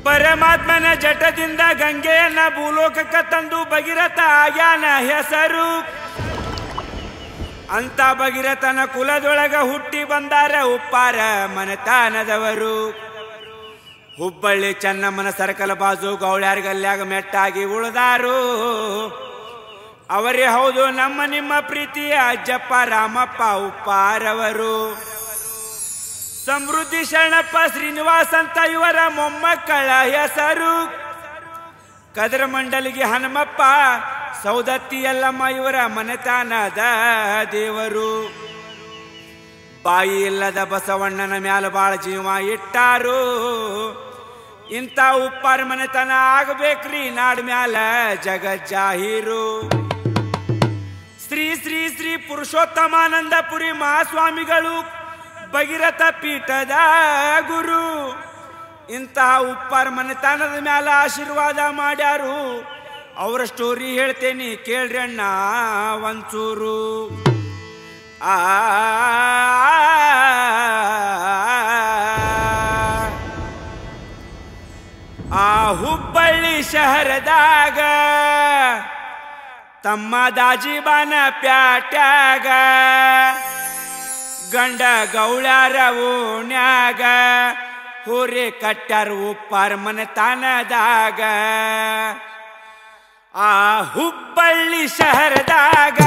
ಪರಮಾತ್ಮನ ಜಟದಿಂದ ಗಂಗೆಯನ್ನ ಭೂಲೋಕಕ್ಕೆ ತಂದು ಭಗೀರಥ ಆಗ್ಯಾನ ಹೆಸರು. ಅಂತ ಭಗೀರಥನ ಕುಲದೊಳಗ ಹುಟ್ಟಿ ಬಂದಾರ ಉಪ್ಪಾರ ಮನೆತನದವರು. ಹುಬ್ಬಳ್ಳಿ ಚೆನ್ನಮ್ಮನ ಸರ್ಕಲ್ ಬಾಜು ಗೌಳ್ಯಾರ ಗಲ್ಯಾಗ ಮೆಟ್ಟಾಗಿ ಉಳಿದಾರು. ಅವರೇ ಹೌದು ನಮ್ಮ ನಿಮ್ಮ ಪ್ರೀತಿಯ ಅಜ್ಜಪ್ಪ ರಾಮಪ್ಪ ಉಪ್ಪಾರವರು. ಸಮೃದ್ಧಿ ಶರಣಪ್ಪ ಶ್ರೀನಿವಾಸ್ ಅಂತ ಇವರ ಮೊಮ್ಮಕ್ಕಳ ಹೆಸರು. ಕದರ ಮಂಡಲಿಗೆ ಹನುಮಪ್ಪ ಸೌದತ್ತಿ ಯಲ್ಲಮ್ಮ ಇವರ ಮನೆತನದ ದೇವರು. ಬಾಯಿ ಇಲ್ಲದ ಬಸವಣ್ಣನ ಮ್ಯಾಲ ಬಾಳ ಜೀವ ಇಟ್ಟಾರು. ಇಂಥ ಉಪ್ಪಾರ ಮನೆತನ ಆಗಬೇಕ್ರಿ ನಾಡ್ ಮ್ಯಾಲ ಜಗಜ್ಜಾಹೀರು. ಶ್ರೀ ಶ್ರೀ ಶ್ರೀ ಪುರುಷೋತ್ತಮಾನಂದಪುರಿ ಮಹಾಸ್ವಾಮಿಗಳು ಭಗೀರಥ ಪೀಠದ ಗುರು. ಇಂತಹ ಉಪ್ಪಾರ ಮನೆತನದ ಮ್ಯಾಲ ಆಶೀರ್ವಾದ ಮಾಡ್ಯಾರು. ಅವರ ಸ್ಟೋರಿ ಹೇಳ್ತೇನೆ ಕೇಳ್ರಿ ಅಣ್ಣ ಒಂಚೂರು. ಆ ಹುಬ್ಬಳ್ಳಿ ಶಹರದಾಗ ತಮ್ಮ ದಾಜಿಬಾನ ಪ್ಯಾಟ್ಯಾಗ ಗಂಡ ಗೌಳ್ಯಾರ ಓಣ್ಯಾಗ ಹೋರೆ ಕಟ್ಟಾರ ಉಪ್ಪಾರ ಮನೆತನದಾಗ. ಆ ಹುಬ್ಬಳ್ಳಿ ಶಹರದಾಗ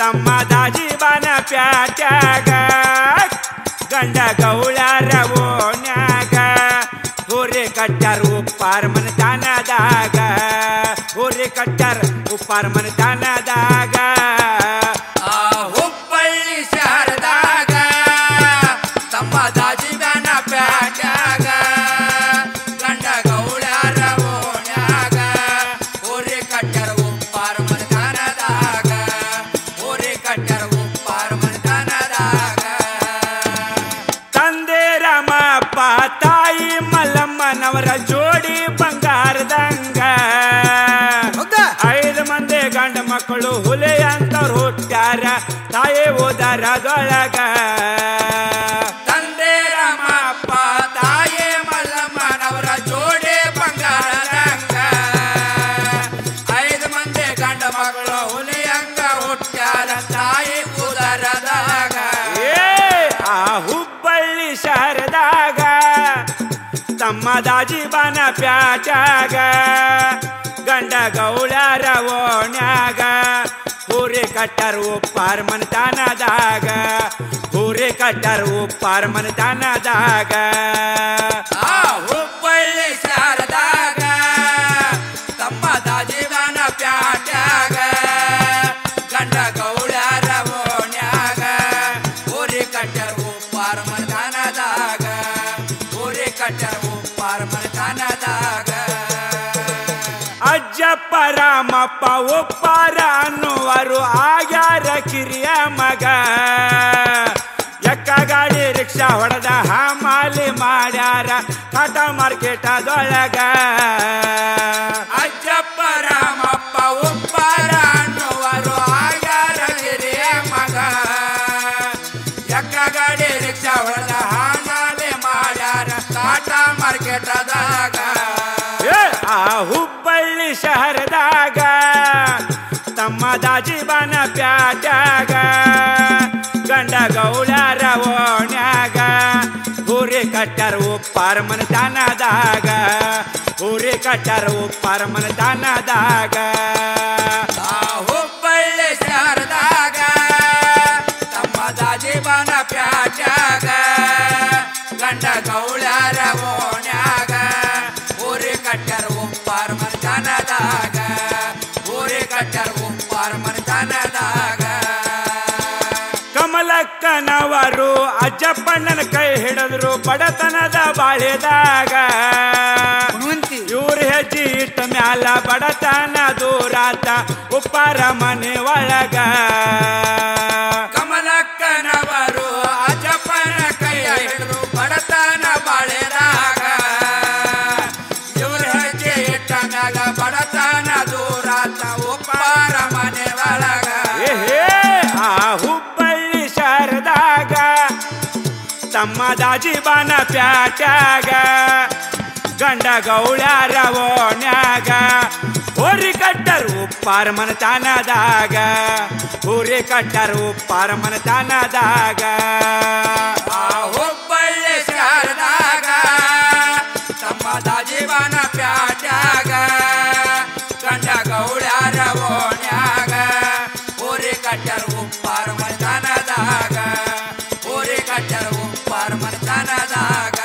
ತಮ್ಮ ದಾಜಿಬಾನ ಪ್ಯಾಟ್ಯಾಗ ಗಂಡ ಗೌಳ್ಯಾರ ಓಣ್ಯಾಗ ಹೋರೆ ಕಟ್ಟಾರ ಉಪ್ಪಾರ ಮನೆತನದಾಗ. ಹೋರೆ ಕಟ್ಟಾರ ಉಪ್ಪಾರ ಮನೆತನದಾಗ. ಆ ಹುಬ್ಬಳ್ಳಿ ಶಹರದಾಗ ತಮ್ಮ ದಾಜಿಬಾನ ಪ್ಯಾಟ್ಯಾಗ ಗಂಡ ಗೌಳ್ಯಾರ ಓಣ್ಯಾಗ ಹೋರೆ ಕಟ್ಟಾರ ಉಪ್ಪಾರ ಮನೆತನದಾಗ. ಹೋರೆ ಕಟ್ಟಾರ ಉಪ್ಪಾರ ಮನೆತನದಾಗ. ತಂದೆ ರಾಮಪ್ಪ ತಾಯಿ ಮಲ್ಲಮ್ಮನವರ ಜೋಡಿ ಬಂಗಾರದಂಗ. 5 ಮಂದಿ ಗಂಡ ಮಕ್ಕಳು ಹುಲಿ ಅಂತವ್ರು ಹುಟ್ಟ್ಯಾರ ತಾಯಿ ಓದಾರದೊಳಗ. ತಂದೆ ರಾಮಪ್ಪ ತಾಯಿ ಮಲ್ಲಮ್ಮನವರ ಜೋಡಿ ಬಂಗಾರದಂಗ. 5 ಮಂದಿ ಗಂಡ ಮಕ್ಕಳು ಹುಲಿಯಂಗ ಹುಟ್ಟ್ಯಾರ ತಾಯಿ ಉದರದಾಗ. ಆ ಹುಬ್ಬಳ್ಳಿ ಶಹರದಾಗ ತಮ್ಮ ದಾಜಿಬಾನ ಪ್ಯಾಟ್ಯಾಗ ಗಂಡ ಗೌಳ್ಯಾರ ಓಣ್ಯಾಗ ಹೋರೆ ಕಟ್ಟಾರ ಉಪ್ಪಾರ ಮನೆತನದಾಗ. ಹೋರೆ ಕಟ್ಟಾರ ಉಪ್ಪಾರ ಮನೆತನದಾಗ. ಆ ಹುಬ್ಬಳ್ಳಿ ಶಹರದಾಗ ತಮ್ಮ ದಾಜಿಬಾನ ಪ್ಯಾಟ್ಯಾಗ ಗಂಡ ಗೌಳ್ಯಾರ ಓಣ್ಯಾಗ ಹೋರೆ ಕಟ್ಟಾರ ಉಪ್ಪಾರ ಮನೆತನದಾಗ. ಹೋರೆ ಕಟ್ಟಾರ ಉಪ್ಪಾರ ಮನೆತನದಾಗ. ಅಜ್ಜಪ್ಪ ರಾಮಪ್ಪ ಉಪ್ಪಾರ ಅನ್ನುವರು ಆಗ್ಯಾರ ಕಿರಿಯ ಮಗ. ಎಕ್ಕ ಗಾಡಿ ರಿಕ್ಷಾ ಹೊಡೆದ ಹಮಾಲಿ ಮಾಡ್ಯಾರ ಟಾಟಾ ಮಾರ್ಕೆಟದೊಳಗ. ಅಜ್ಜಪ್ಪ ರಾಮಪ್ಪ ಉಪ್ಪಾರ ಅನ್ನುವರು ಆಗ್ಯಾರ ಕಿರಿಯ ಮಗ. ಎಕ್ಕ ಗಾಡಿ ರಿಕ್ಷಾ ಹೊಡೆದ ಹಮಾಲಿ ಮಾಡ್ಯಾರ ಟಾಟಾ ಮಾರ್ಕೆಟದಾಗ. ಆ ಹುಬ್ಬಳ್ಳಿ ಶಹರದಾಗ ತಮ್ಮ ದಾಜಿಬಾನ ಪ್ಯಾಟ್ಯಾಗ ಗಂಡ ಗೌಳ್ಯಾರ ಓಣ್ಯಾಗ ಹೋರೆ ಕಟ್ಟಾರ ಉಪ್ಪಾರ ಮನೆತನದಾಗ. ಹೋರೆ ಕಟ್ಟಾರ ಉಪ್ಪಾರ ಮನೆತನದಾಗ. ಆ ಹುಬ್ಬಳ್ಳಿ ಶಹರದಾಗ ತಮ್ಮ ದಾಜಿಬಾನ ಪ್ಯಾಟ್ಯಾಗ ಗಂಡ ಗೌಳ್ಯಾರ ಓಣ್ಯಾಗ ಹೋರೆ ಕಟ್ಟಾರ ಉಪ್ಪಾರ ಮನೆತನದಾಗ. ಹೋರೆ ಕಟ್ಟಾರ ಉಪ್ಪಾರ ಮನೆತನದಾಗ. ಕಮಲಕ್ಕನವರು ಅಜ್ಜಪ್ಪಣ್ಣನ ಕೈ ಹಿಡಿದ್ರು ಬಡತನದ ಬಾಳೆದಾಗ. ಇವ್ರ ಹೆಜ್ಜೆ ಇಟ್ಟ ಮ್ಯಾಲ ಬಡತನ ದೂರಾತ ಉಪ್ಪಾರ ಮನೆ ಒಳಗ. ಕಮಲಕ್ಕನವರು ಅಜ್ಜಪ್ಪನ ಕೈ ಹಿಡಿದ್ರು ಬಡತನ ಬಾಳೆದಾಗ. ಇವ್ರ ಹೆಜ್ಜೆ ಇಟ್ಟ ಮ್ಯಾಲ ಬಡತನ ದೂರಾತ ಉಪ್ಪಾರ ಮನೆ ಒಳಗ. ಆ ಹುಬ್ಬಳ್ಳಿ ಶಹರದಾಗ ತಮ್ಮ ದಾಜಿಬಾನ ಪ್ಯಾಟ್ಯಾಗ ಗಂಡ ಗೌಳ್ಯಾರ ಓಣ್ಯಾಗ ಹೋರಿ ಕಟ್ಟರು ಉಪ್ಪಾರ ಮನತನದಾಗ ಹೋರಿ ಕಟ್ಟರು ಉಪ್ಪಾರ ಮನತನದಾಗ ಹುಬ್ಬಳ್ಳಿ ಶಾರದಾಗ ತಮ್ಮದ ಜೀವನ ಪ್ಯಾಟ್ಯಾಗ ಗಂಡ ಗೌಳ್ಯಾರ ಓಣ್ಯಾಗ ಹೋರಿ ಕಟ್ಟರು ಉಪ್ಪಾರ ಮನತನದಾಗ ಹೋರಿ ಕಟ್ಟರು ಉಪ್ಪಾರ ಮನತನದಾಗ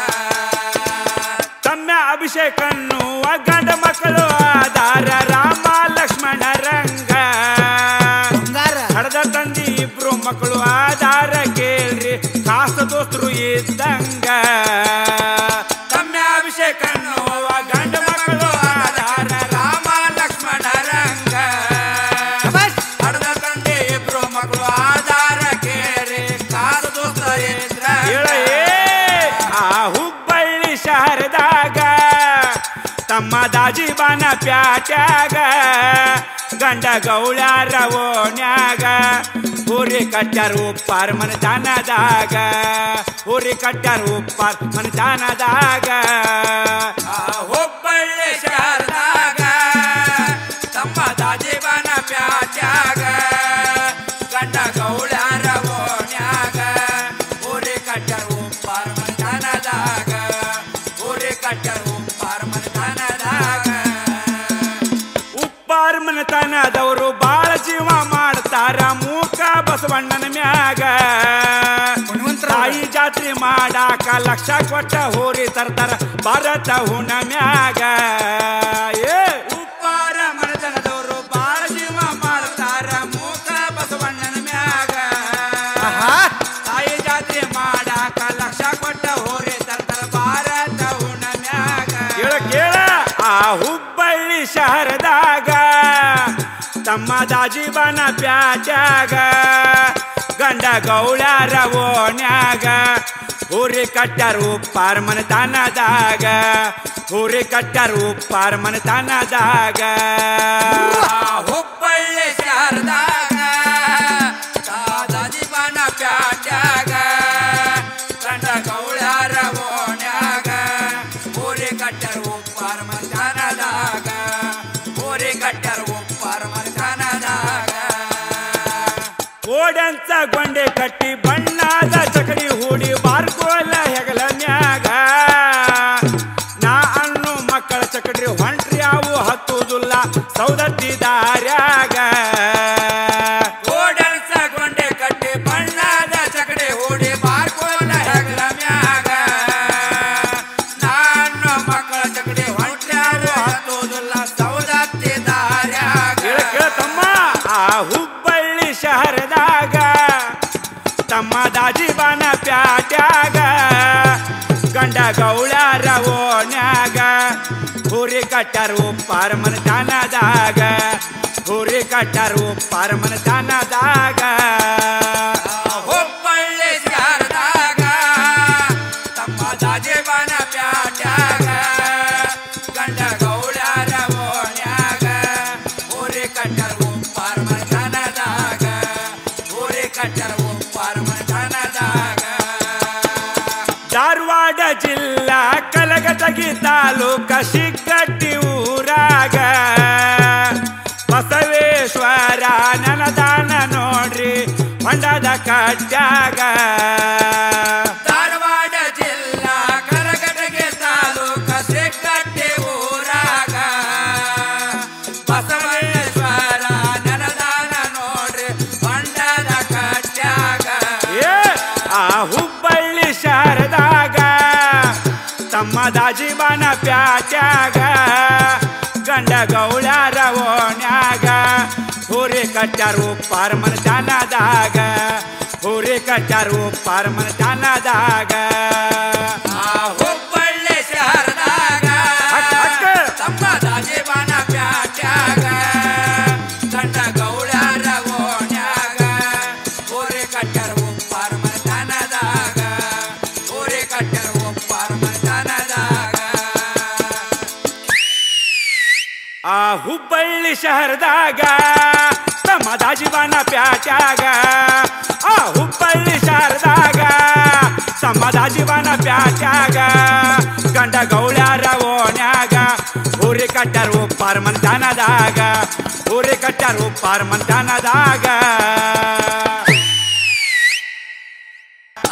ಅಭಿಷೇಕನ್ನು ಗಂಡ ಮಕ್ಕಳು ಆಧಾರ ರಾಮ ಲಕ್ಷ್ಮಣ ರಂಗ ಹಡದ ತಂದಿ ಇಬ್ರು ಮಕ್ಕಳು ಆಧಾರ ಕೇಳ್ರಿ ಕಾಸ ದೋಸ್ತರು ಇದ್ದಂಗ ತಮ್ಮ ಅಭಿಷೇಕನ್ನು ಗಂಡ ಮಕ್ಕಳು ಆಧಾರ ರಾಮ ಲಕ್ಷ್ಮಣ ರಂಗ ಹಡದ ತಂದಿ ಇಬ್ರು ಮಕ್ಕಳು ಆಧಾರ ಕೇಳ್ರಿ ಕಾಸ ದೋಸ್ತರು ಇದ್ದಂಗ ಆ ಹುಬ್ಬಳ್ಳಿ ಶಹರದಾಗ ತಮ್ಮ ದಾಜಿಬಾನ ಪ್ಯಾಟ್ಯಾಗ ಗಂಡ ಗೌಳ್ಯಾರ ಓಣ್ಯಾಗ ಹೋರಿ ಕಟ್ಟಾರ ಉಪ್ಪಾರ ಮನತನದಾಗ ಹೋರಿ ಕಟ್ಟಾರ ಉಪ್ಪಾರ ಮನತನದಾಗ ಹುಬ್ಬಳ್ಳಿ ಶಹರದಾಗ ತಮ್ಮ ದಾಜಿಬಾನ ಪ್ಯಾಟ್ಯಾಗ ಗಂಡ ಗೌಳ್ಯಾರ ಓಣ್ಯಾಗ ಹೋರಿ ಕಟ್ಟಾರ ಉಪ್ಪಾರ ಮನತನದಾಗ ಹೋರಿ ಕಟ್ಟಾರ ಉಪ್ಪಾರ ಮನತನದಾಗ ಉಪ್ಪಾರ ಮನತನದವರು ಬಾಳ ಜೀವ ಮಾಡ್ತಾರ ಮೂಕ ಬಸವಣ್ಣನ ಮ್ಯಾಗ ತಾಯಿ ಜಾತ್ರೆ ಮಾಡಾಕ ಲಕ್ಷ ಕೊಟ್ಟ ಹೋರಿ ತರ್ತಾರ ಭಾರತ ಹುಣ ಮ್ಯಾಗ ಉಪ್ಪಾರ ಮನತನದವರು ಬಾಳ ಜೀವ ಮಾಡ್ತಾರ ಮೂಕ ಬಸವಣ್ಣನ ಮ್ಯಾಗ ತಾಯಿ ಜಾತ್ರೆ ಮಾಡಾಕ ಲಕ್ಷ ಕೊಟ್ಟ ಹೋರಿ ತರ್ತಾರ ಭಾರತ ಹುಣ ಮ್ಯಾಗ ಕೇಳ ಆ ಹುಬ್ಬಳ್ಳಿ ಶಹರದಾಗ ತಮ್ಮ ದಾಜಿಬಾನ ಪ್ಯಾಟ್ಯಾಗ ಗಂಡ ಗೌಳ್ಯಾರ ಓಣ್ಯಾಗ ಹೋರಿ ಕಟ್ಟಾರ ಉಪ್ಪಾರ ಮನತನದಾಗ ಹೋರಿ ಕಟ್ಟಾರ ಉಪ್ಪಾರ ಮನತನದಾಗ ಹುಬ್ಬಳ್ಳಿ ಶಹರದಾಗ ದಾಜಿಬಾನ ಪ್ಯಾಟ್ಯಾಗ ಗಂಡ ಗೌಳ್ಯಾರ ಓಣ್ಯಾಗ ಹೋರಿ ಕಟ್ಟಾರ ಉಪ್ಪಾರ ಮನತನದಾಗ ಹೋರಿ ಕಟ್ಟಾರ ಉಪ್ಪಾರ ಮನತನದಾಗ ಓಡಂತ ಗೊಂಡೆ ಕಟ್ಟಿ ಬಣ್ಣದ ಚಕಡಿ ಹೂಡಿ ಬಾರ್ಕೋಲ ಹೆಗಲ ಮ್ಯಾಗ ನಾ ಅನ್ನು ಮಕ್ಕಳ ಚಕಡ್ರಿ ಹೊಂಟ್ರಿ ಅವು ಹತ್ತುದಿಲ್ಲ ಸೌದತ್ತಿ ದಾರ್ಯಾಗ ಓಡಲ್ಸ ಗೊಂಡೆ ಕಟ್ಟಿ ಬಣ್ಣದ ಚಕಡಿ ಹೂಡಿ ಬಾರ್ಕೋಲ ಹೆಗಲ ಮ್ಯಾಗ ನಾನು ಮಕ್ಕಳ ಚಕಡಿ ಹೊಂಟ್ರಿ ಅವು ಹತ್ತುದಿಲ್ಲ ಸೌದತ್ತಿ ದಾರ್ಯಾಗ ತಮ್ಮ ಆ ಹುಬ್ಬಳ್ಳಿ ಶಹರದಾಗ ತಮ್ಮ ದಾಜಿಬಾನ ಪ್ಯಾಟ್ಯಾಗ ಗಂಡ ಗೌಳ್ಯಾರ ಓಣ್ಯಾಗ ಹೋರಿ ಕಟ್ಟಾರ ಉಪ್ಪಾರ ಮನತನದಾಗ ಹೋರಿ ಕಟ್ಟಾರ ಉಪ್ಪಾರ ಮನತನದಾಗ ಹುಬ್ಬಳ್ಳಿ ಶಹರದಾಗ ತಮ್ಮ ದಾಜಿಬಾನ ಪ್ಯಾಟ್ಯಾಗ ಗಂಡ ಗೌಳ್ಯಾರ ಓಣ್ಯಾಗ ಹೋರಿ ಕಟ್ಟಾರ ಉಪ್ಪಾರ ಮನತನದಾಗ ಹೋರಿ ಕಟ್ಟಾರ ಉಪ್ಪಾರ ಮನತನದಾಗ ಧಾರವಾಡ ಜಿಲ್ಲಾ ಕಲಘಟಗಿ ತಾಲೂಕ ಶಿಗ್ಗಟ್ಟಿ ಊರಾಗ ಬಸವೇಶ್ವರ ನನದಾನ ನೋಡ್ರಿ ಹೊಂಡದ ಕಟ್ಟ್ಯಾಗ ಧಾರವಾಡ ಜಿಲ್ಲಾ ಕಲಘಟಗಿ ತಾಲೂಕ ಶಿಗ್ಗಟ್ಟಿ ಊರಾಗ ಬಸವೇಶ್ವರ ನನದಾನ ನೋಡ್ರಿ ಹೊಂಡದ ಕಟ್ಟ್ಯಾಗ ಆ ಹುಬ್ಬಳ್ಳಿ ಶಹರದಾಗ ತಮ್ಮ ದಾಜಿಬಾನ ಪ್ಯಾಟ್ಯಾಗ ಗಂಡ ಗೌಳ್ಯಾರ ಓಣ್ಯಾಗ ಹೋರಿ ಕಟ್ಟಾರ ಉಪ್ಪಾರ ಮನತನದಾಗ ಹೋರಿ ಕಟ್ಟಾರ ಉಪ್ಪಾರ ಮನತನದಾಗ ಹುಬ್ಬಳ್ಳಿ ಶಹರದಾಗ ತಮ್ಮ ದಾಜಿಬಾನ ಪ್ಯಾಟ್ಯಾಗ ಗಂಡ ಗೌಳ್ಯಾರ ಓಣ್ಯಾಗ ಹೋರಿ ಕಟ್ಟಾರ ಉಪ್ಪಾರ ಮನತನದಾಗ ಹೋರಿ ಕಟ್ಟಾರ ಉಪ್ಪಾರ ಮನತನದಾಗ ಆ ಹುಬ್ಬಳ್ಳಿ ಶಹರದಾಗ ತಮ್ಮ ದಾಜಿಬಾನ ಪ್ಯಾಟ್ಯಾಗ ಆ ಹುಬ್ಬಳ್ಳಿ ಶಹರದಾಗ ತಮ್ಮದ ಜೀವನ ಪ್ಯಾಟ್ಯಾಗ ಗಂಡ ಗೌಳ್ಯಾರ ಓಣ್ಯಾಗ ಊರಿ ಕಟ್ಟಾರ ಉಪ್ಪಾರ ಮಂತಾನದಾಗ ಊರಿ ಕಟ್ಟಾರ ಉಪ್ಪಾರ ಮಂತಾನದಾಗ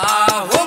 ಆಹೋ